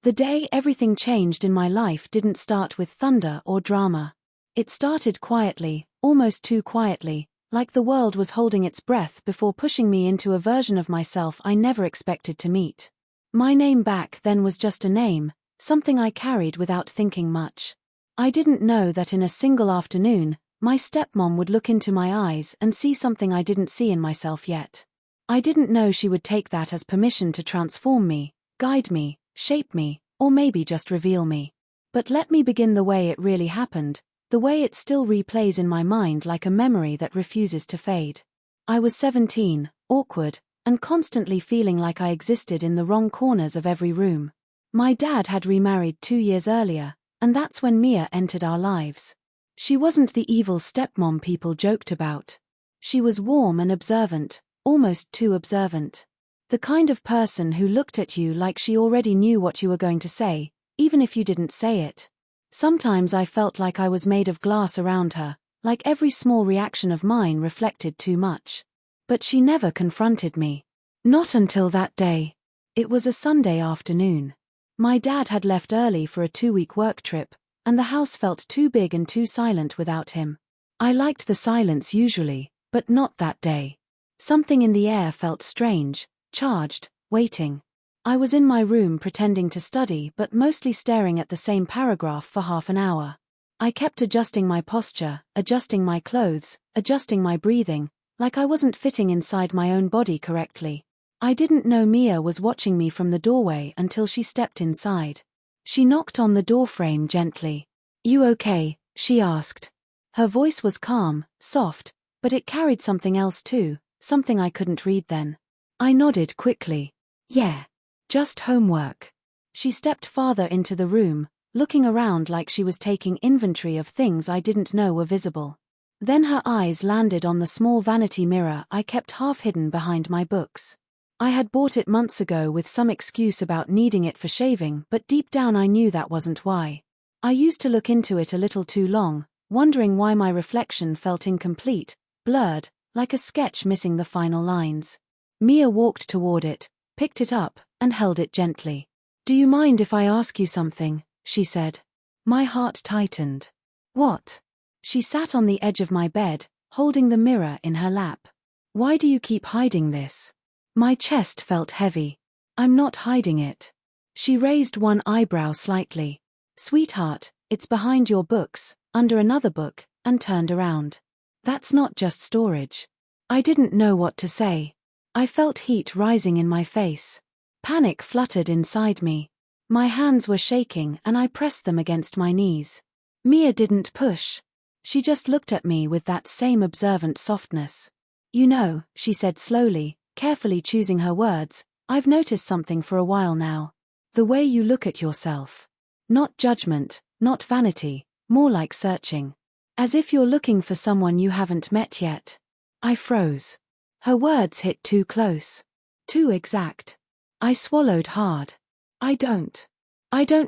The day everything changed in my life didn't start with thunder or drama. It started quietly, almost too quietly, like the world was holding its breath before pushing me into a version of myself I never expected to meet. My name back then was just a name, something I carried without thinking much. I didn't know that in a single afternoon, my stepmom would look into my eyes and see something I didn't see in myself yet. I didn't know she would take that as permission to transform me, guide me, shape me, or maybe just reveal me. But let me begin the way it really happened, the way it still replays in my mind like a memory that refuses to fade. I was 17, awkward, and constantly feeling like I existed in the wrong corners of every room. My dad had remarried 2 years earlier, and that's when Mia entered our lives. She wasn't the evil stepmom people joked about. She was warm and observant, almost too observant. The kind of person who looked at you like she already knew what you were going to say, even if you didn't say it. Sometimes I felt like I was made of glass around her, like every small reaction of mine reflected too much. But she never confronted me. Not until that day. It was a Sunday afternoon. My dad had left early for a 2-week work trip, and the house felt too big and too silent without him. I liked the silence usually, but not that day. Something in the air felt strange, charged, waiting. I was in my room pretending to study but mostly staring at the same paragraph for half an hour. I kept adjusting my posture, adjusting my clothes, adjusting my breathing, like I wasn't fitting inside my own body correctly. I didn't know Mia was watching me from the doorway until she stepped inside. She knocked on the doorframe gently. "You okay?" she asked. Her voice was calm, soft, but it carried something else too, something I couldn't read then. I nodded quickly. "Yeah. Just homework." She stepped farther into the room, looking around like she was taking inventory of things I didn't know were visible. Then her eyes landed on the small vanity mirror I kept half hidden behind my books. I had bought it months ago with some excuse about needing it for shaving, but deep down I knew that wasn't why. I used to look into it a little too long, wondering why my reflection felt incomplete, blurred, like a sketch missing the final lines. Mia walked toward it, picked it up, and held it gently. "Do you mind if I ask you something?" she said. My heart tightened. "What?" She sat on the edge of my bed, holding the mirror in her lap. "Why do you keep hiding this?" My chest felt heavy. "I'm not hiding it." She raised one eyebrow slightly. "Sweetheart, it's behind your books, under another book," and turned around. "That's not just storage." I didn't know what to say. I felt heat rising in my face. Panic fluttered inside me. My hands were shaking and I pressed them against my knees. Mia didn't push. She just looked at me with that same observant softness. "You know," she said slowly, carefully choosing her words, "I've noticed something for a while now. The way you look at yourself. Not judgment, not vanity, more like searching. As if you're looking for someone you haven't met yet." I froze. Her words hit too close. Too exact. I swallowed hard. I don't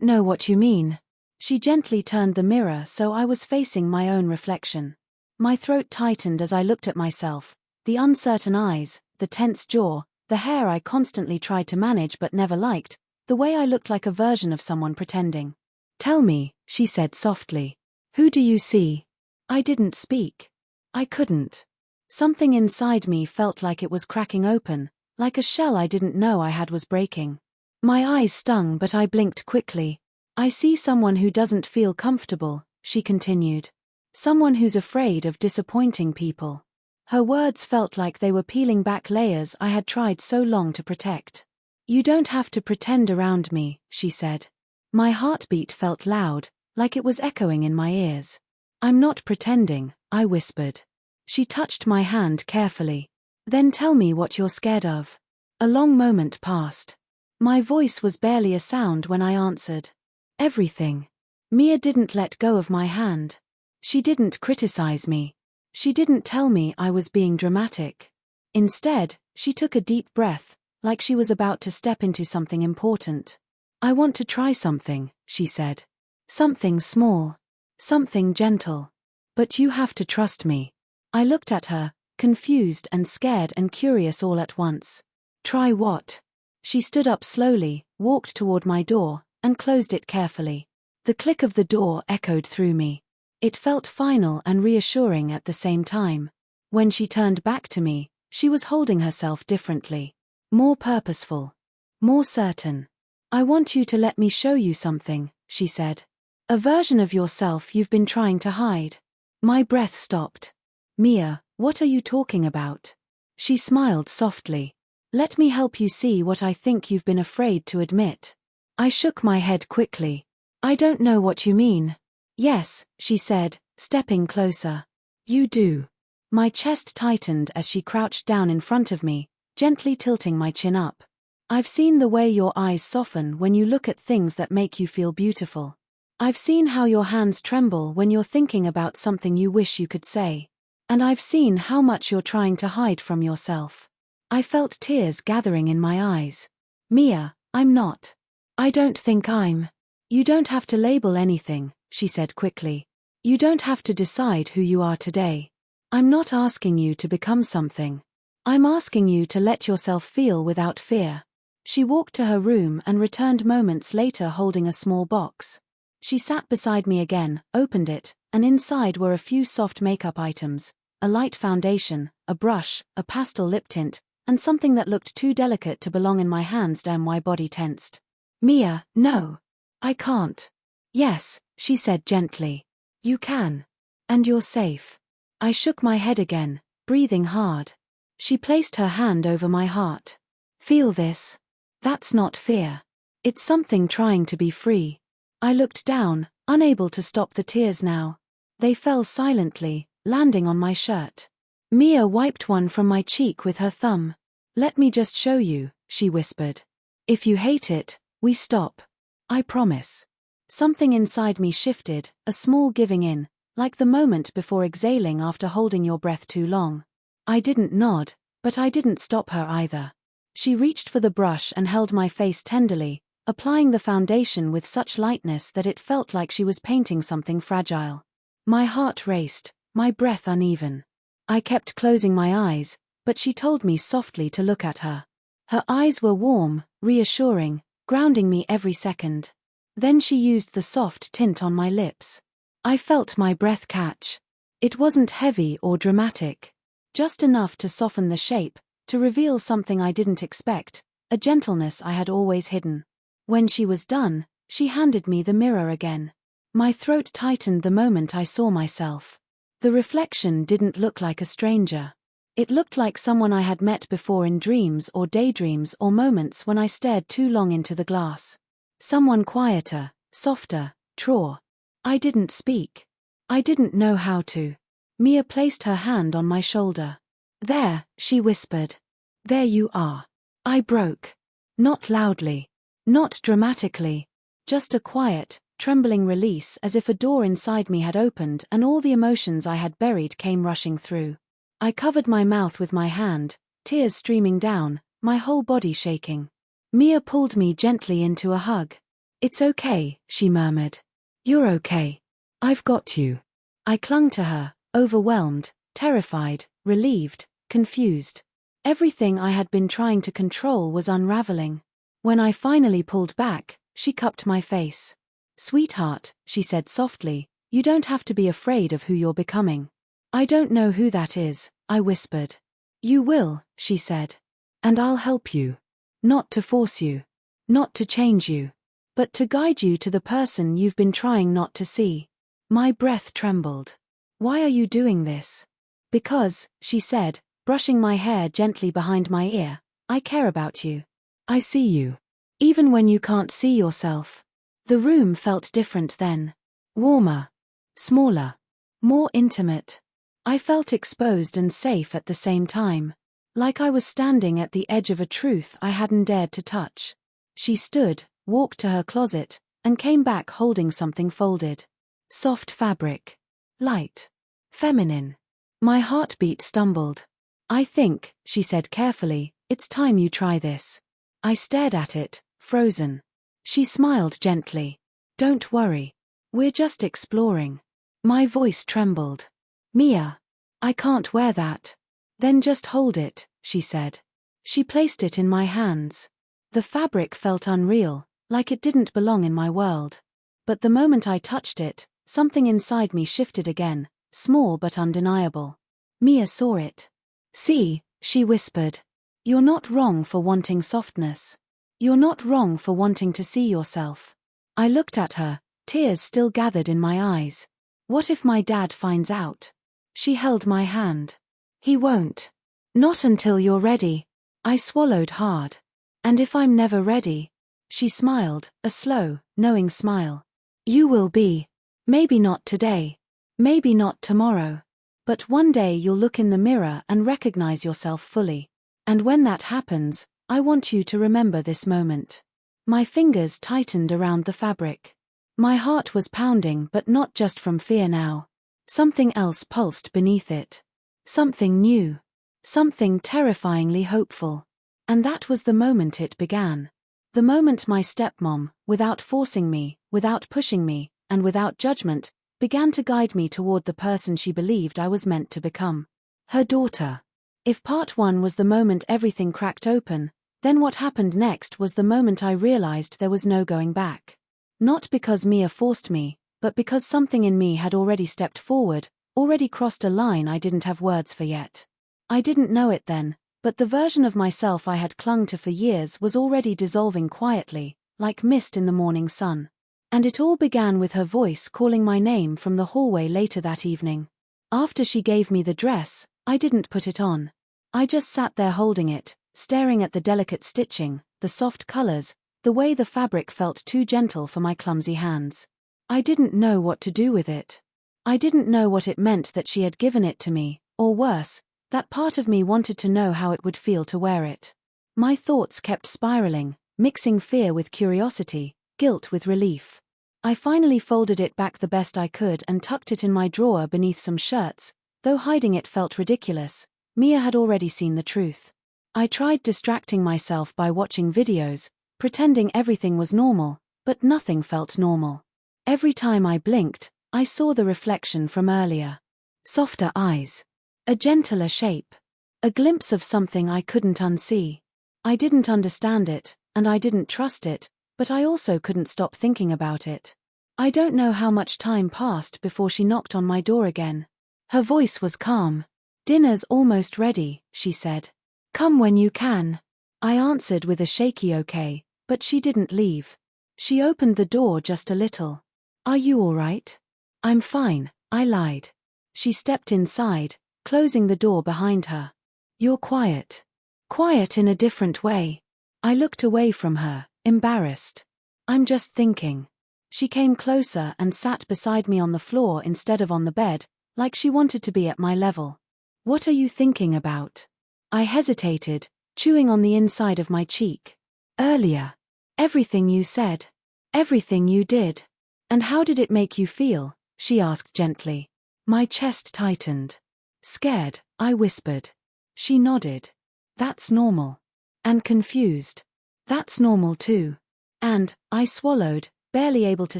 know what you mean." She gently turned the mirror so I was facing my own reflection. My throat tightened as I looked at myself, the uncertain eyes, the tense jaw, the hair I constantly tried to manage but never liked, the way I looked like a version of someone pretending. "Tell me," she said softly. "Who do you see?" I didn't speak. I couldn't. Something inside me felt like it was cracking open, like a shell I didn't know I had was breaking. My eyes stung but I blinked quickly. "I see someone who doesn't feel comfortable," she continued. "Someone who's afraid of disappointing people." Her words felt like they were peeling back layers I had tried so long to protect. "You don't have to pretend around me," she said. My heartbeat felt loud, like it was echoing in my ears. "I'm not pretending," I whispered. She touched my hand carefully. "Then tell me what you're scared of." A long moment passed. My voice was barely a sound when I answered. "Everything." Mia didn't let go of my hand. She didn't criticize me. She didn't tell me I was being dramatic. Instead, she took a deep breath, like she was about to step into something important. "I want to try something," she said. "Something small. Something gentle. But you have to trust me." I looked at her, confused and scared and curious all at once. "Try what?" She stood up slowly, walked toward my door, and closed it carefully. The click of the door echoed through me. It felt final and reassuring at the same time. When she turned back to me, she was holding herself differently. More purposeful. More certain. "I want you to let me show you something," she said. "A version of yourself you've been trying to hide." My breath stopped. "Mia, what are you talking about?" She smiled softly. "Let me help you see what I think you've been afraid to admit." I shook my head quickly. "I don't know what you mean." "Yes," she said, stepping closer. "You do." My chest tightened as she crouched down in front of me, gently tilting my chin up. "I've seen the way your eyes soften when you look at things that make you feel beautiful. I've seen how your hands tremble when you're thinking about something you wish you could say. And I've seen how much you're trying to hide from yourself." I felt tears gathering in my eyes. "Mia, I'm not. I don't think I'm." "You don't have to label anything," she said quickly. "You don't have to decide who you are today. I'm not asking you to become something. I'm asking you to let yourself feel without fear." She walked to her room and returned moments later holding a small box. She sat beside me again, opened it, and inside were a few soft makeup items, a light foundation, a brush, a pastel lip tint, and something that looked too delicate to belong in my hands. Damn, my body tensed. "Mia, no. I can't." "Yes," she said gently. "You can. And you're safe." I shook my head again, breathing hard. She placed her hand over my heart. "Feel this. That's not fear. It's something trying to be free." I looked down, unable to stop the tears now. They fell silently, landing on my shirt. Mia wiped one from my cheek with her thumb. "Let me just show you," she whispered. "If you hate it, we stop. I promise." Something inside me shifted, a small giving in, like the moment before exhaling after holding your breath too long. I didn't nod, but I didn't stop her either. She reached for the brush and held my face tenderly, applying the foundation with such lightness that it felt like she was painting something fragile. My heart raced, my breath uneven. I kept closing my eyes, but she told me softly to look at her. Her eyes were warm, reassuring, grounding me every second. Then she used the soft tint on my lips. I felt my breath catch. It wasn't heavy or dramatic. Just enough to soften the shape, to reveal something I didn't expect, a gentleness I had always hidden. When she was done, she handed me the mirror again. My throat tightened the moment I saw myself. The reflection didn't look like a stranger. It looked like someone I had met before in dreams or daydreams or moments when I stared too long into the glass. Someone quieter, softer, truer. I didn't speak. I didn't know how to. Mia placed her hand on my shoulder. "There," she whispered. "There you are." I broke. Not loudly. Not dramatically. Just a quiet, trembling release, as if a door inside me had opened and all the emotions I had buried came rushing through. I covered my mouth with my hand, tears streaming down, my whole body shaking. Mia pulled me gently into a hug. "It's okay," she murmured. "You're okay. I've got you." I clung to her, overwhelmed, terrified, relieved, confused. Everything I had been trying to control was unraveling. When I finally pulled back, she cupped my face. "Sweetheart," she said softly, "you don't have to be afraid of who you're becoming." "I don't know who that is," I whispered. "You will," she said. "And I'll help you. Not to force you. Not to change you. But to guide you to the person you've been trying not to see." My breath trembled. "Why are you doing this?" "Because," she said, brushing my hair gently behind my ear, "I care about you. I see you. Even when you can't see yourself." The room felt different then. Warmer. Smaller. More intimate. I felt exposed and safe at the same time. Like I was standing at the edge of a truth I hadn't dared to touch. She stood, walked to her closet, and came back holding something folded. Soft fabric. Light. Feminine. My heartbeat stumbled. "I think," she said carefully, "it's time you try this." I stared at it, frozen. She smiled gently. "Don't worry. We're just exploring." My voice trembled. "Mia, I can't wear that." "Then just hold it," she said. She placed it in my hands. The fabric felt unreal, like it didn't belong in my world. But the moment I touched it, something inside me shifted again, small but undeniable. Mia saw it. "See," she whispered. "You're not wrong for wanting softness. You're not wrong for wanting to see yourself." I looked at her, tears still gathered in my eyes. "What if my dad finds out?" She held my hand. "He won't. Not until you're ready." I swallowed hard. "And if I'm never ready?" She smiled, a slow, knowing smile. "You will be. Maybe not today. Maybe not tomorrow. But one day you'll look in the mirror and recognize yourself fully. And when that happens, I want you to remember this moment." My fingers tightened around the fabric. My heart was pounding, but not just from fear now. Something else pulsed beneath it. Something new. Something terrifyingly hopeful. And that was the moment it began. The moment my stepmom, without forcing me, without pushing me, and without judgment, began to guide me toward the person she believed I was meant to become. Her daughter. If part one was the moment everything cracked open, then what happened next was the moment I realized there was no going back. Not because Mia forced me, but because something in me had already stepped forward, already crossed a line I didn't have words for yet. I didn't know it then, but the version of myself I had clung to for years was already dissolving quietly, like mist in the morning sun. And it all began with her voice calling my name from the hallway later that evening. After she gave me the dress, I didn't put it on. I just sat there holding it, staring at the delicate stitching, the soft colors, the way the fabric felt too gentle for my clumsy hands. I didn't know what to do with it. I didn't know what it meant that she had given it to me, or worse, that part of me wanted to know how it would feel to wear it. My thoughts kept spiraling, mixing fear with curiosity, guilt with relief. I finally folded it back the best I could and tucked it in my drawer beneath some shirts. Though hiding it felt ridiculous, Mia had already seen the truth. I tried distracting myself by watching videos, pretending everything was normal, but nothing felt normal. Every time I blinked, I saw the reflection from earlier. Softer eyes. A gentler shape. A glimpse of something I couldn't unsee. I didn't understand it, and I didn't trust it, but I also couldn't stop thinking about it. I don't know how much time passed before she knocked on my door again. Her voice was calm. "Dinner's almost ready," she said. "Come when you can." I answered with a shaky okay, but she didn't leave. She opened the door just a little. "Are you all right?" "I'm fine," I lied. She stepped inside, closing the door behind her. "You're quiet." Quiet in a different way. I looked away from her, embarrassed. "I'm just thinking." She came closer and sat beside me on the floor instead of on the bed, like she wanted to be at my level. "What are you thinking about?" I hesitated, chewing on the inside of my cheek. "Earlier. Everything you said. Everything you did." "And how did it make you feel?" she asked gently. My chest tightened. "Scared," I whispered. She nodded. "That's normal." And confused. "That's normal too." And, I swallowed, barely able to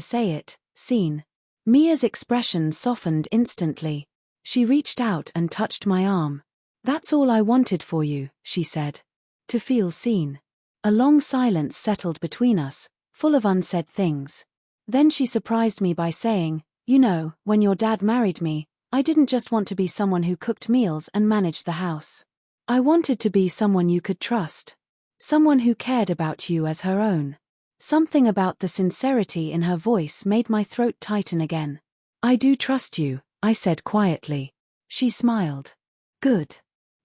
say it, seen. Mia's expression softened instantly. She reached out and touched my arm. "That's all I wanted for you," she said. "To feel seen." A long silence settled between us, full of unsaid things. Then she surprised me by saying, "You know, when your dad married me, I didn't just want to be someone who cooked meals and managed the house. I wanted to be someone you could trust. Someone who cared about you as her own." Something about the sincerity in her voice made my throat tighten again. "I do trust you," I said quietly. She smiled. "Good.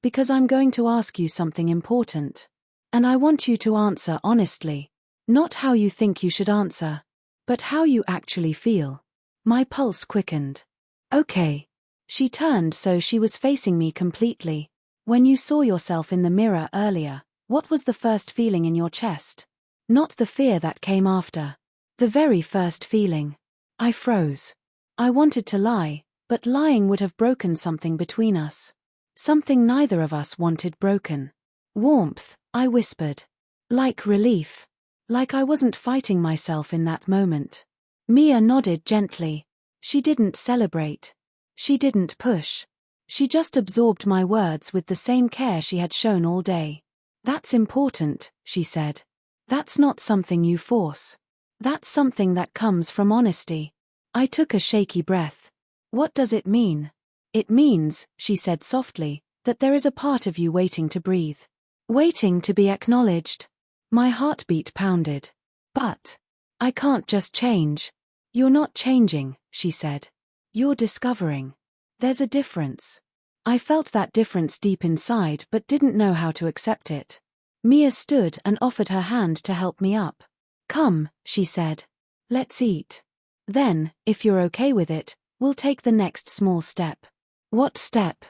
Because I'm going to ask you something important. And I want you to answer honestly. Not how you think you should answer, but how you actually feel." My pulse quickened. "Okay." She turned so she was facing me completely. "When you saw yourself in the mirror earlier, what was the first feeling in your chest? Not the fear that came after. The very first feeling." I froze. I wanted to lie, but lying would have broken something between us. Something neither of us wanted broken. "Warmth," I whispered. "Like relief. Like I wasn't fighting myself in that moment." Mia nodded gently. She didn't celebrate. She didn't push. She just absorbed my words with the same care she had shown all day. "That's important," she said. That's not something you force. That's something that comes from honesty. I took a shaky breath. What does it mean? It means, she said softly, that there is a part of you waiting to breathe. Waiting to be acknowledged. My heartbeat pounded. But I can't just change. You're not changing, she said. You're discovering. There's a difference. I felt that difference deep inside but didn't know how to accept it. Mia stood and offered her hand to help me up. Come, she said. Let's eat. Then, if you're okay with it, we'll take the next small step. What step?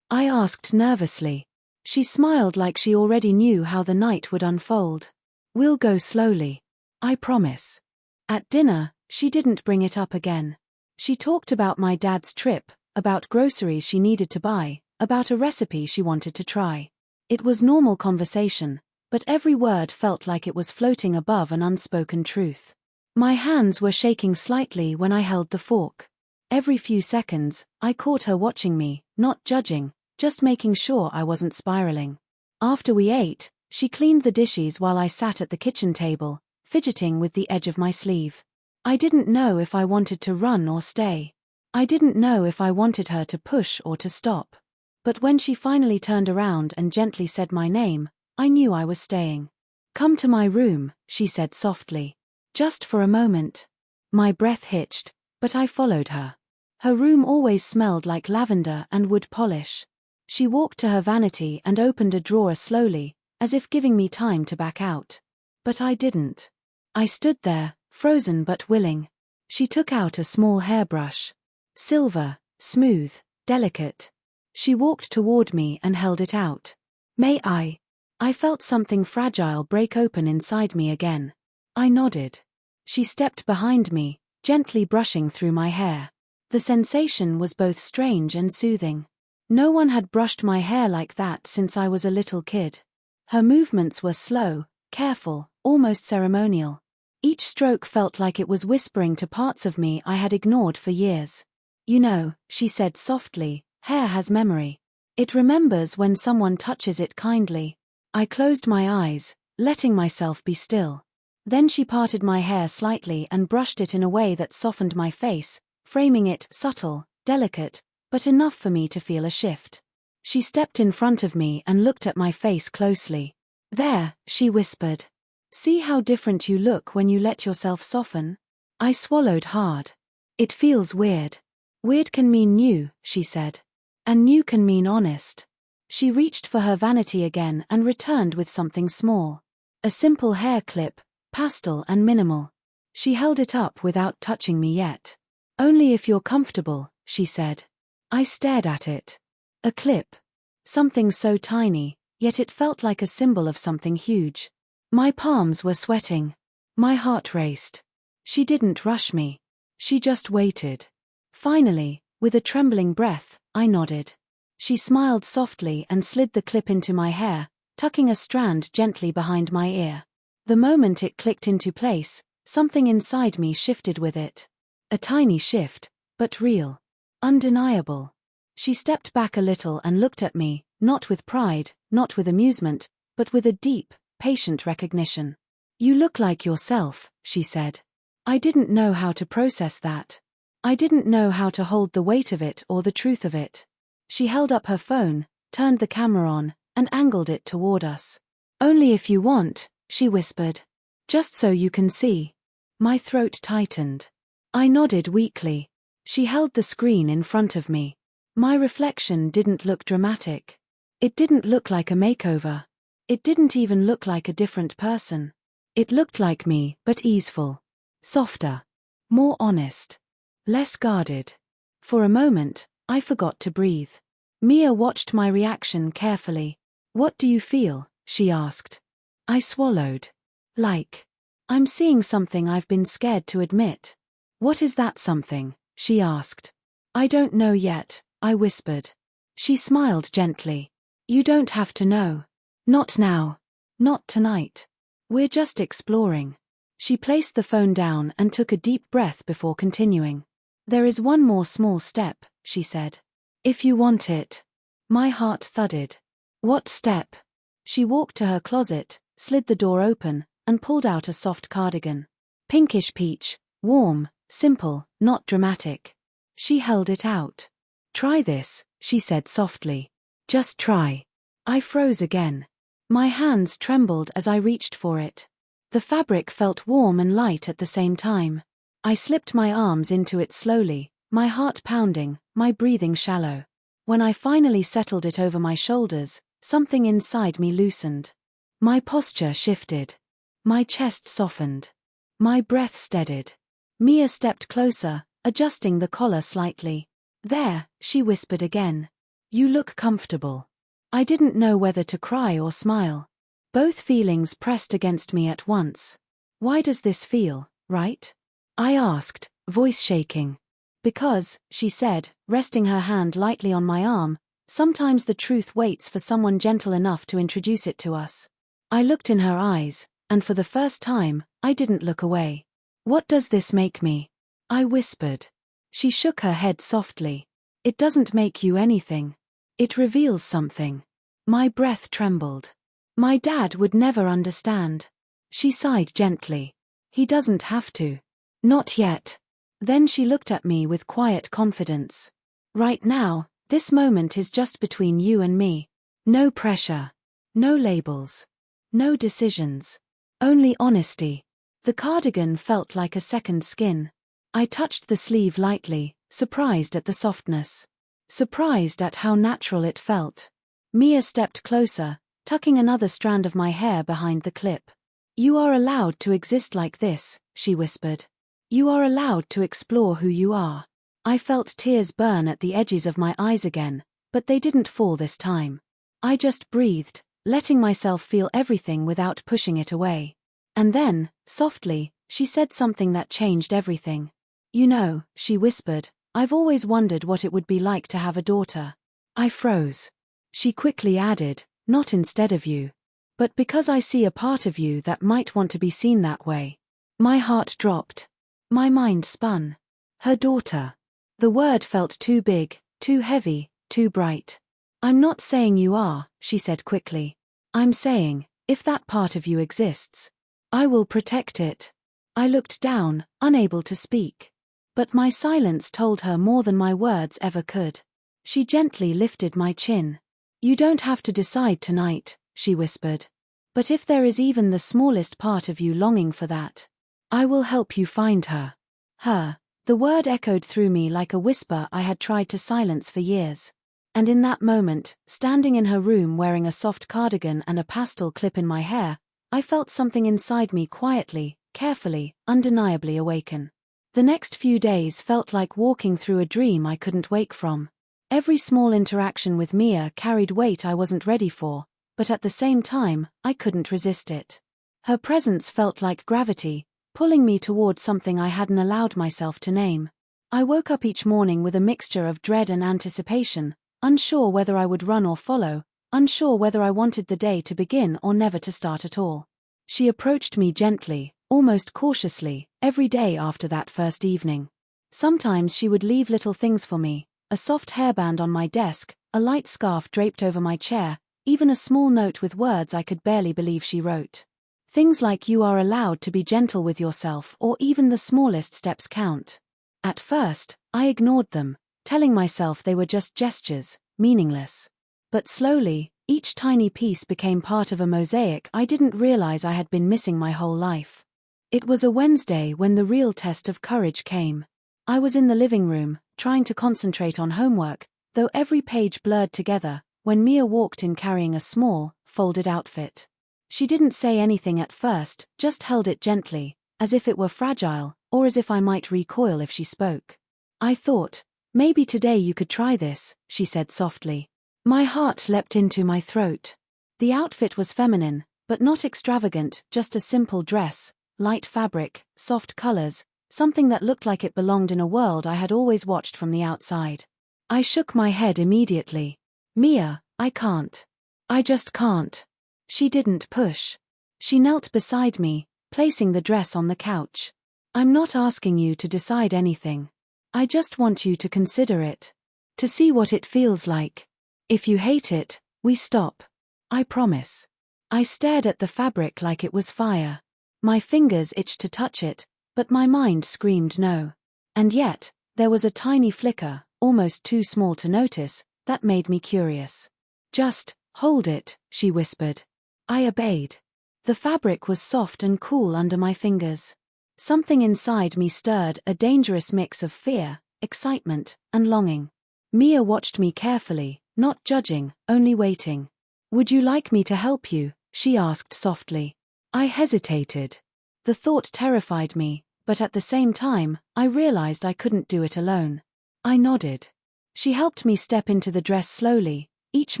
I asked nervously. She smiled like she already knew how the night would unfold. We'll go slowly. I promise. At dinner, she didn't bring it up again. She talked about my dad's trip, about groceries she needed to buy, about a recipe she wanted to try. It was normal conversation, but every word felt like it was floating above an unspoken truth. My hands were shaking slightly when I held the fork. Every few seconds, I caught her watching me, not judging, just making sure I wasn't spiraling. After we ate, she cleaned the dishes while I sat at the kitchen table, fidgeting with the edge of my sleeve. I didn't know if I wanted to run or stay. I didn't know if I wanted her to push or to stop. But when she finally turned around and gently said my name, I knew I was staying. Come to my room, she said softly. Just for a moment. My breath hitched, but I followed her. Her room always smelled like lavender and wood polish. She walked to her vanity and opened a drawer slowly, as if giving me time to back out. But I didn't. I stood there, frozen but willing. She took out a small hairbrush. Silver, smooth, delicate. She walked toward me and held it out. May I? I felt something fragile break open inside me again. I nodded. She stepped behind me, gently brushing through my hair. The sensation was both strange and soothing. No one had brushed my hair like that since I was a little kid. Her movements were slow, careful, almost ceremonial. Each stroke felt like it was whispering to parts of me I had ignored for years. You know, she said softly, hair has memory. It remembers when someone touches it kindly. I closed my eyes, letting myself be still. Then she parted my hair slightly and brushed it in a way that softened my face, framing it subtle, delicate, but enough for me to feel a shift. She stepped in front of me and looked at my face closely. There, she whispered. See how different you look when you let yourself soften? I swallowed hard. It feels weird. Weird can mean new, she said. And new can mean honest. She reached for her vanity again and returned with something small. A simple hair clip, pastel and minimal. She held it up without touching me yet. Only if you're comfortable, she said. I stared at it. A clip. Something so tiny, yet it felt like a symbol of something huge. My palms were sweating. My heart raced. She didn't rush me. She just waited. Finally, with a trembling breath, I nodded. She smiled softly and slid the clip into my hair, tucking a strand gently behind my ear. The moment it clicked into place, something inside me shifted with it. A tiny shift, but real. Undeniable. She stepped back a little and looked at me, not with pride, not with amusement, but with a deep, patient recognition. You look like yourself, she said. I didn't know how to process that. I didn't know how to hold the weight of it or the truth of it. She held up her phone, turned the camera on, and angled it toward us. Only if you want, she whispered. Just so you can see. My throat tightened. I nodded weakly. She held the screen in front of me. My reflection didn't look dramatic. It didn't look like a makeover. It didn't even look like a different person. It looked like me, but easeful. Softer. More honest. Less guarded. For a moment, I forgot to breathe. Mia watched my reaction carefully. What do you feel? She asked. I swallowed. Like. I'm seeing something I've been scared to admit. What is that something? She asked. I don't know yet, I whispered. She smiled gently. You don't have to know. Not now. Not tonight. We're just exploring. She placed the phone down and took a deep breath before continuing. There is one more small step, she said. If you want it. My heart thudded. What step? She walked to her closet, slid the door open, and pulled out a soft cardigan. Pinkish peach, warm, simple, not dramatic. She held it out. "Try this," she said softly. "Just try." I froze again. My hands trembled as I reached for it. The fabric felt warm and light at the same time. I slipped my arms into it slowly, my heart pounding, my breathing shallow. When I finally settled it over my shoulders, something inside me loosened. My posture shifted. My chest softened. My breath steadied. Mia stepped closer, adjusting the collar slightly. "There," she whispered again. "You look comfortable." I didn't know whether to cry or smile. Both feelings pressed against me at once. "Why does this feel right?" I asked, voice shaking. "Because," she said, resting her hand lightly on my arm, "sometimes the truth waits for someone gentle enough to introduce it to us." I looked in her eyes, and for the first time, I didn't look away. "What does this make me?" I whispered. She shook her head softly. "It doesn't make you anything. It reveals something." My breath trembled. "My dad would never understand." She sighed gently. "He doesn't have to. Not yet." Then she looked at me with quiet confidence. "Right now, this moment is just between you and me. No pressure. No labels. No decisions. Only honesty." The cardigan felt like a second skin. I touched the sleeve lightly, surprised at the softness. Surprised at how natural it felt. Mia stepped closer, tucking another strand of my hair behind the clip. "You are allowed to exist like this," she whispered. "You are allowed to explore who you are." I felt tears burn at the edges of my eyes again, but they didn't fall this time. I just breathed, letting myself feel everything without pushing it away. And then, softly, she said something that changed everything. "You know," she whispered, "I've always wondered what it would be like to have a daughter." I froze. She quickly added, "Not instead of you. But because I see a part of you that might want to be seen that way." My heart dropped. My mind spun. Her daughter. The word felt too big, too heavy, too bright. "I'm not saying you are," she said quickly. "I'm saying, if that part of you exists, I will protect it." I looked down, unable to speak. But my silence told her more than my words ever could. She gently lifted my chin. "You don't have to decide tonight," she whispered. "But if there is even the smallest part of you longing for that, I will help you find her." Her. The word echoed through me like a whisper I had tried to silence for years. And in that moment, standing in her room wearing a soft cardigan and a pastel clip in my hair, I felt something inside me quietly, carefully, undeniably awaken. The next few days felt like walking through a dream I couldn't wake from. Every small interaction with Mia carried weight I wasn't ready for, but at the same time, I couldn't resist it. Her presence felt like gravity, pulling me toward something I hadn't allowed myself to name. I woke up each morning with a mixture of dread and anticipation, unsure whether I would run or follow, unsure whether I wanted the day to begin or never to start at all. She approached me gently, almost cautiously, every day after that first evening. Sometimes she would leave little things for me, a soft hairband on my desk, a light scarf draped over my chair, even a small note with words I could barely believe she wrote. Things like "You are allowed to be gentle with yourself," or "Even the smallest steps count." At first, I ignored them, telling myself they were just gestures, meaningless. But slowly, each tiny piece became part of a mosaic I didn't realize I had been missing my whole life. It was a Wednesday when the real test of courage came. I was in the living room, trying to concentrate on homework, though every page blurred together, when Mia walked in carrying a small, folded outfit. She didn't say anything at first, just held it gently, as if it were fragile, or as if I might recoil if she spoke. I thought, "Maybe today you could try this," she said softly. My heart leapt into my throat. The outfit was feminine, but not extravagant, just a simple dress, light fabric, soft colors, something that looked like it belonged in a world I had always watched from the outside. I shook my head immediately. "Mia, I can't. I just can't." She didn't push. She knelt beside me, placing the dress on the couch. "I'm not asking you to decide anything. I just want you to consider it. To see what it feels like. If you hate it, we stop. I promise." I stared at the fabric like it was fire. My fingers itched to touch it, but my mind screamed no. And yet, there was a tiny flicker, almost too small to notice, that made me curious. "Just hold it," she whispered. I obeyed. The fabric was soft and cool under my fingers. Something inside me stirred, a dangerous mix of fear, excitement, and longing. Mia watched me carefully, not judging, only waiting. "Would you like me to help you?" she asked softly. I hesitated. The thought terrified me, but at the same time, I realized I couldn't do it alone. I nodded. She helped me step into the dress slowly, each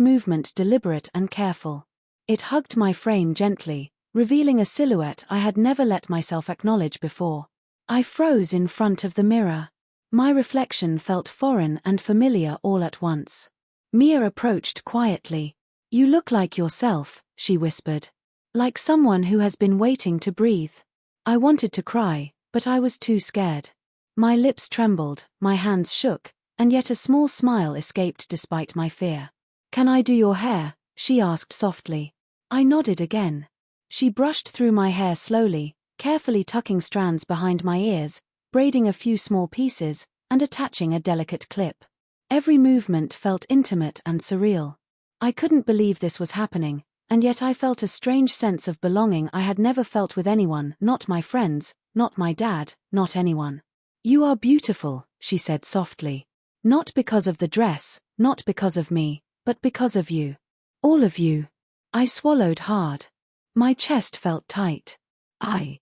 movement deliberate and careful. It hugged my frame gently, revealing a silhouette I had never let myself acknowledge before. I froze in front of the mirror. My reflection felt foreign and familiar all at once. Mia approached quietly. "You look like yourself," she whispered. "Like someone who has been waiting to breathe." I wanted to cry, but I was too scared. My lips trembled, my hands shook, and yet a small smile escaped despite my fear. "Can I do your hair?" she asked softly. I nodded again. She brushed through my hair slowly, carefully tucking strands behind my ears, braiding a few small pieces, and attaching a delicate clip. Every movement felt intimate and surreal. I couldn't believe this was happening, and yet I felt a strange sense of belonging I had never felt with anyone, not my friends, not my dad, not anyone. "You are beautiful," she said softly. "Not because of the dress, not because of me, but because of you. All of you." I swallowed hard. My chest felt tight. I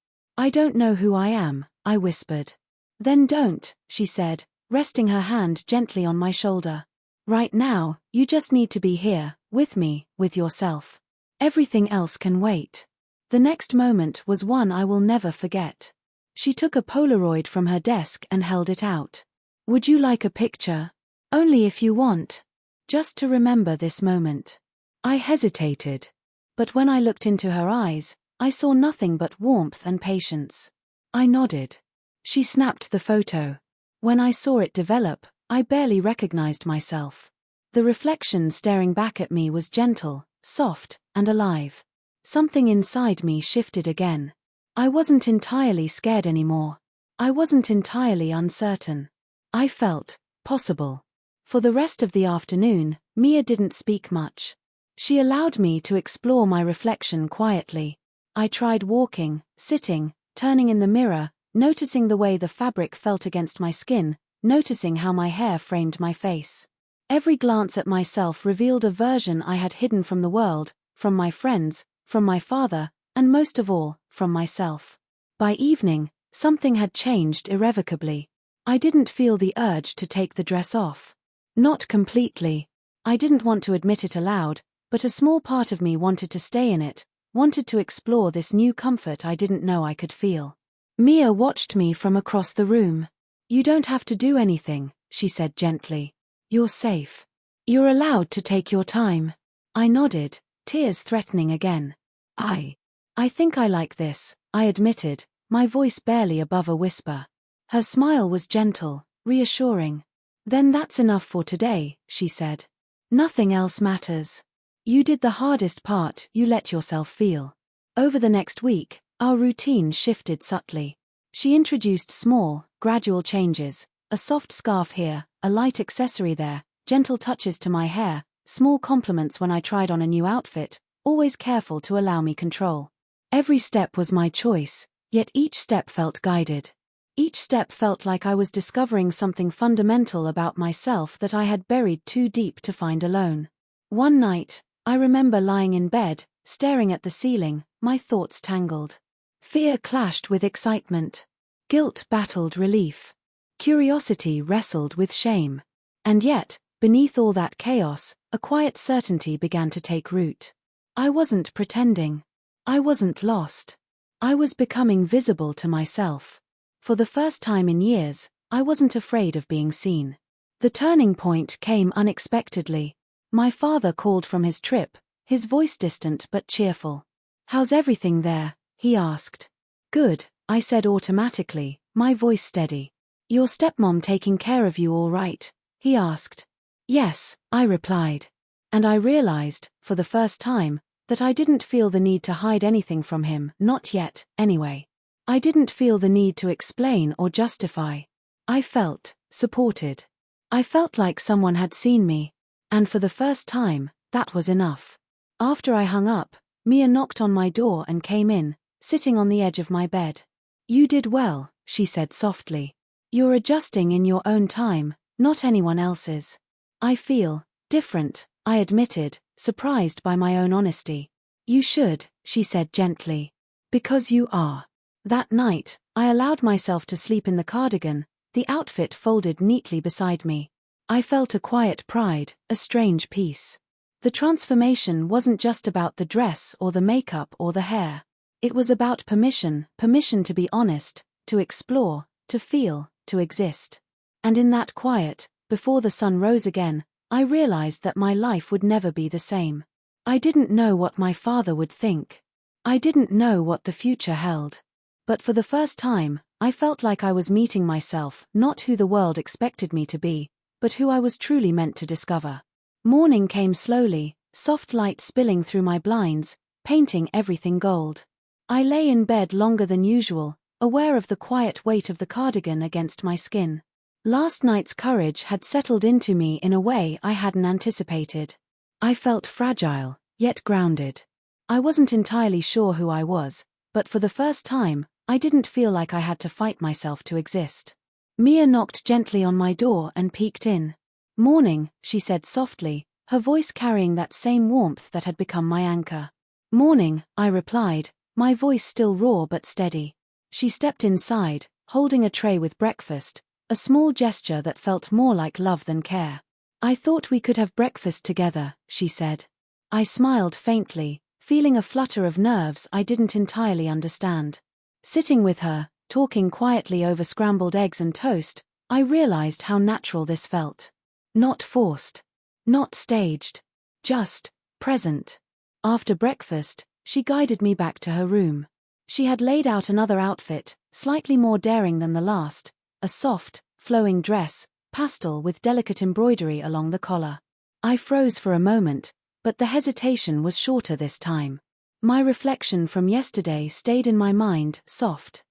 don't know who I am," I whispered. "Then don't," she said, resting her hand gently on my shoulder. "Right now, you just need to be here, with me, with yourself. Everything else can wait." The next moment was one I will never forget. She took a Polaroid from her desk and held it out. "Would you like a picture?" "Only if you want. Just to remember this moment." I hesitated. But when I looked into her eyes, I saw nothing but warmth and patience. I nodded. She snapped the photo. When I saw it develop, I barely recognized myself. The reflection staring back at me was gentle, soft, and alive. Something inside me shifted again. I wasn't entirely scared anymore. I wasn't entirely uncertain. I felt possible. For the rest of the afternoon, Mia didn't speak much. She allowed me to explore my reflection quietly. I tried walking, sitting, turning in the mirror, noticing the way the fabric felt against my skin, noticing how my hair framed my face. Every glance at myself revealed a version I had hidden from the world, from my friends, from my father, and most of all, from myself. By evening, something had changed irrevocably. I didn't feel the urge to take the dress off. Not completely. I didn't want to admit it aloud, but a small part of me wanted to stay in it, wanted to explore this new comfort I didn't know I could feel. Mia watched me from across the room. "You don't have to do anything," she said gently. "You're safe. You're allowed to take your time." I nodded, tears threatening again. I think I like this," I admitted, my voice barely above a whisper. Her smile was gentle, reassuring. "Then that's enough for today," she said. "Nothing else matters. You did the hardest part, you let yourself feel." Over the next week, our routine shifted subtly. She introduced small, gradual changes, a soft scarf here, a light accessory there, gentle touches to my hair, small compliments when I tried on a new outfit, always careful to allow me control. Every step was my choice, yet each step felt guided. Each step felt like I was discovering something fundamental about myself that I had buried too deep to find alone. One night, I remember lying in bed, staring at the ceiling, my thoughts tangled. Fear clashed with excitement. Guilt battled relief. Curiosity wrestled with shame. And yet, beneath all that chaos, a quiet certainty began to take root. I wasn't pretending. I wasn't lost. I was becoming visible to myself. For the first time in years, I wasn't afraid of being seen. The turning point came unexpectedly. My father called from his trip, his voice distant but cheerful. "How's everything there?" he asked. "Good," I said automatically, my voice steady. "Your stepmom taking care of you all right?" he asked. "Yes," I replied. And I realized, for the first time, That I didn't feel the need to hide anything from him, not yet, anyway. I didn't feel the need to explain or justify. I felt supported. I felt like someone had seen me. And for the first time, that was enough. After I hung up, Mia knocked on my door and came in, sitting on the edge of my bed. "You did well," she said softly. "You're adjusting in your own time, not anyone else's." "I feel different," I admitted, surprised by my own honesty. "You should," she said gently. "Because you are." That night, I allowed myself to sleep in the cardigan, the outfit folded neatly beside me. I felt a quiet pride, a strange peace. The transformation wasn't just about the dress or the makeup or the hair. It was about permission to be honest, to explore, to feel, to exist. And in that quiet, before the sun rose again, I realized that my life would never be the same. I didn't know what my father would think. I didn't know what the future held. But for the first time, I felt like I was meeting myself, not who the world expected me to be, but who I was truly meant to discover. Morning came slowly, soft light spilling through my blinds, painting everything gold. I lay in bed longer than usual, aware of the quiet weight of the cardigan against my skin. Last night's courage had settled into me in a way I hadn't anticipated. I felt fragile, yet grounded. I wasn't entirely sure who I was, but for the first time, I didn't feel like I had to fight myself to exist. Mia knocked gently on my door and peeked in. "Morning," she said softly, her voice carrying that same warmth that had become my anchor. "Morning," I replied, my voice still raw but steady. She stepped inside, holding a tray with breakfast, a small gesture that felt more like love than care. "I thought we could have breakfast together," she said. I smiled faintly, feeling a flutter of nerves I didn't entirely understand. Sitting with her, talking quietly over scrambled eggs and toast, I realized how natural this felt. Not forced. Not staged. Just present. After breakfast, she guided me back to her room. She had laid out another outfit, slightly more daring than the last, a soft, flowing dress, pastel with delicate embroidery along the collar. I froze for a moment, but the hesitation was shorter this time. My reflection from yesterday stayed in my mind, soft.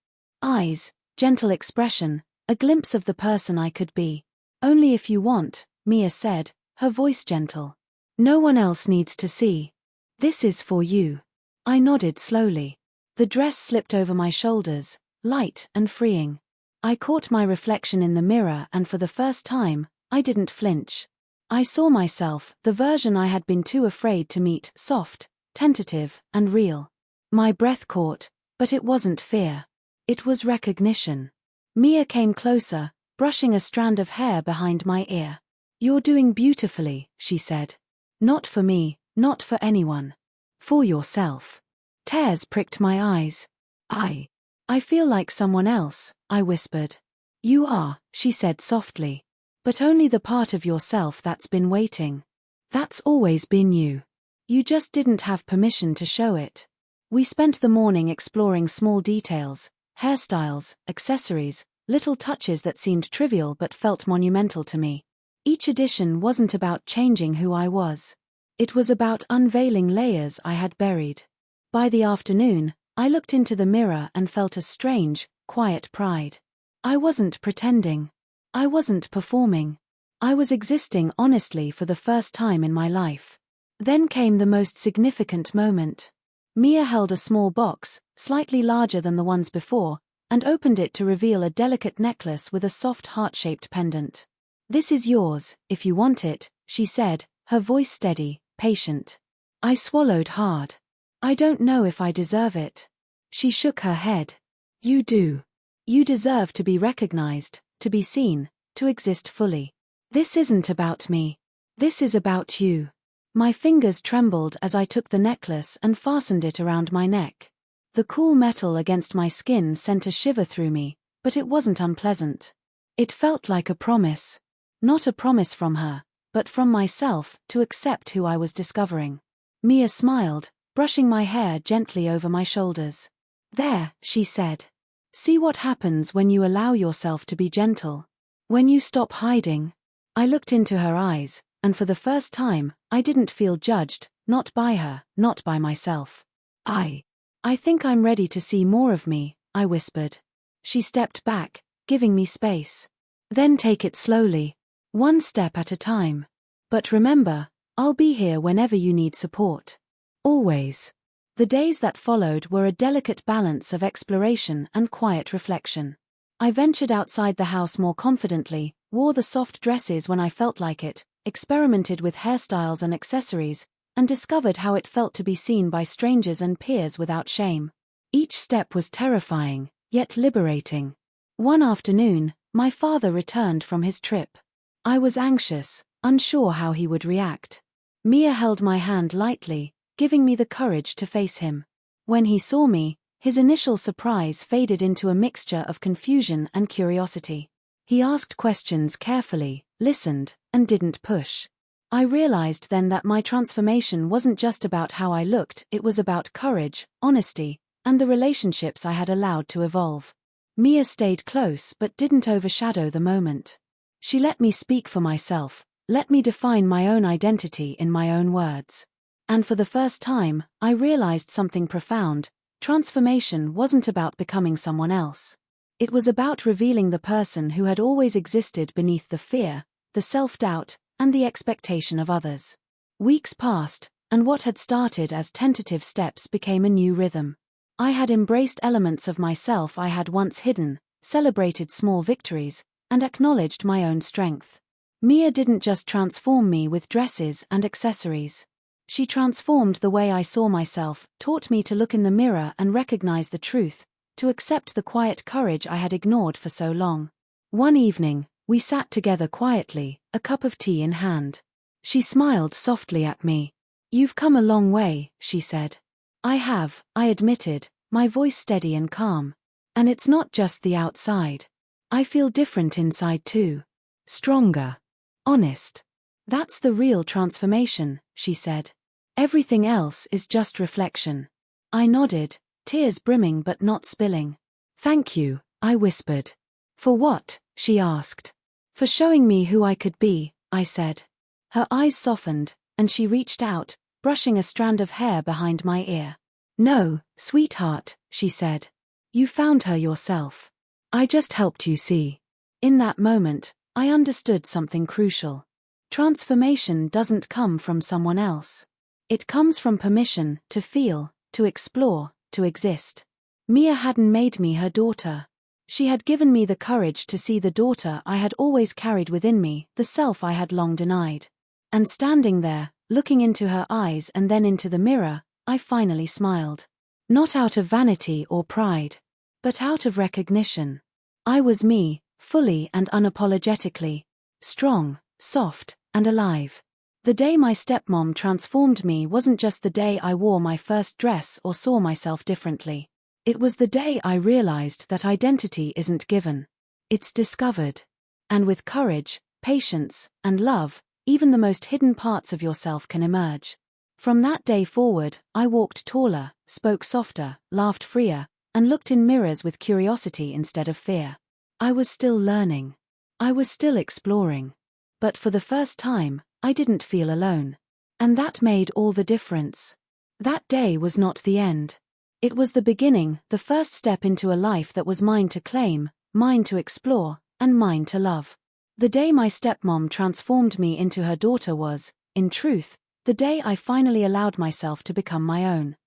Eyes, gentle expression, a glimpse of the person I could be. "Only if you want," Mia said, her voice gentle. "No one else needs to see. This is for you." I nodded slowly. The dress slipped over my shoulders, light and freeing. I caught my reflection in the mirror and for the first time, I didn't flinch. I saw myself, the version I had been too afraid to meet, soft, tentative, and real. My breath caught, but it wasn't fear. It was recognition. Mia came closer, brushing a strand of hair behind my ear. "You're doing beautifully," she said. "Not for me, not for anyone. For yourself." Tears pricked my eyes. I feel like someone else," I whispered. "You are," she said softly. "But only the part of yourself that's been waiting. That's always been you. You just didn't have permission to show it." We spent the morning exploring small details, hairstyles, accessories, little touches that seemed trivial but felt monumental to me. Each addition wasn't about changing who I was. It was about unveiling layers I had buried. By the afternoon, I looked into the mirror and felt a strange, quiet pride. I wasn't pretending. I wasn't performing. I was existing honestly for the first time in my life. Then came the most significant moment. Mia held a small box, slightly larger than the ones before, and opened it to reveal a delicate necklace with a soft heart-shaped pendant. "This is yours, if you want it," she said, her voice steady, patient. I swallowed hard. "I don't know if I deserve it." She shook her head. "You do. You deserve to be recognized, to be seen, to exist fully. This isn't about me. This is about you." My fingers trembled as I took the necklace and fastened it around my neck. The cool metal against my skin sent a shiver through me, but it wasn't unpleasant. It felt like a promise. Not a promise from her, but from myself, to accept who I was discovering. Mia smiled, brushing my hair gently over my shoulders. "There," she said. "See what happens when you allow yourself to be gentle. When you stop hiding." I looked into her eyes, and for the first time, I didn't feel judged, not by her, not by myself. I think I'm ready to see more of me, I whispered. She stepped back, giving me space. Then take it slowly. One step at a time. But remember, I'll be here whenever you need support. Always. The days that followed were a delicate balance of exploration and quiet reflection. I ventured outside the house more confidently, wore the soft dresses when I felt like it, experimented with hairstyles and accessories, and discovered how it felt to be seen by strangers and peers without shame. Each step was terrifying, yet liberating. One afternoon, my father returned from his trip. I was anxious, unsure how he would react. Mia held my hand lightly, giving me the courage to face him. When he saw me, his initial surprise faded into a mixture of confusion and curiosity. He asked questions carefully, listened, and didn't push. I realized then that my transformation wasn't just about how I looked, it was about courage, honesty, and the relationships I had allowed to evolve. Mia stayed close but didn't overshadow the moment. She let me speak for myself, let me define my own identity in my own words. And for the first time, I realized something profound. Transformation wasn't about becoming someone else. It was about revealing the person who had always existed beneath the fear, the self-doubt, and the expectation of others. Weeks passed, and what had started as tentative steps became a new rhythm. I had embraced elements of myself I had once hidden, celebrated small victories, and acknowledged my own strength. Mia didn't just transform me with dresses and accessories. She transformed the way I saw myself, taught me to look in the mirror and recognize the truth, to accept the quiet courage I had ignored for so long. One evening, we sat together quietly, a cup of tea in hand. She smiled softly at me. "You've come a long way," she said. "I have," I admitted, my voice steady and calm. "And it's not just the outside. I feel different inside too. Stronger. Honest. That's the real transformation," she said. "Everything else is just reflection." I nodded, tears brimming but not spilling. "Thank you," I whispered. "For what?" she asked. "For showing me who I could be," I said. Her eyes softened, and she reached out, brushing a strand of hair behind my ear. "No, sweetheart," she said. "You found her yourself. I just helped you see." In that moment, I understood something crucial. Transformation doesn't come from someone else. It comes from permission to feel, to explore, to exist. Mia hadn't made me her daughter. She had given me the courage to see the daughter I had always carried within me, the self I had long denied. And standing there, looking into her eyes and then into the mirror, I finally smiled. Not out of vanity or pride, but out of recognition. I was me, fully and unapologetically. Strong, soft, and alive. The day my stepmom transformed me wasn't just the day I wore my first dress or saw myself differently. It was the day I realized that identity isn't given. It's discovered. And with courage, patience, and love, even the most hidden parts of yourself can emerge. From that day forward, I walked taller, spoke softer, laughed freer, and looked in mirrors with curiosity instead of fear. I was still learning. I was still exploring. But for the first time, I didn't feel alone. And that made all the difference. That day was not the end. It was the beginning, the first step into a life that was mine to claim, mine to explore, and mine to love. The day my stepmom transformed me into her daughter was, in truth, the day I finally allowed myself to become my own.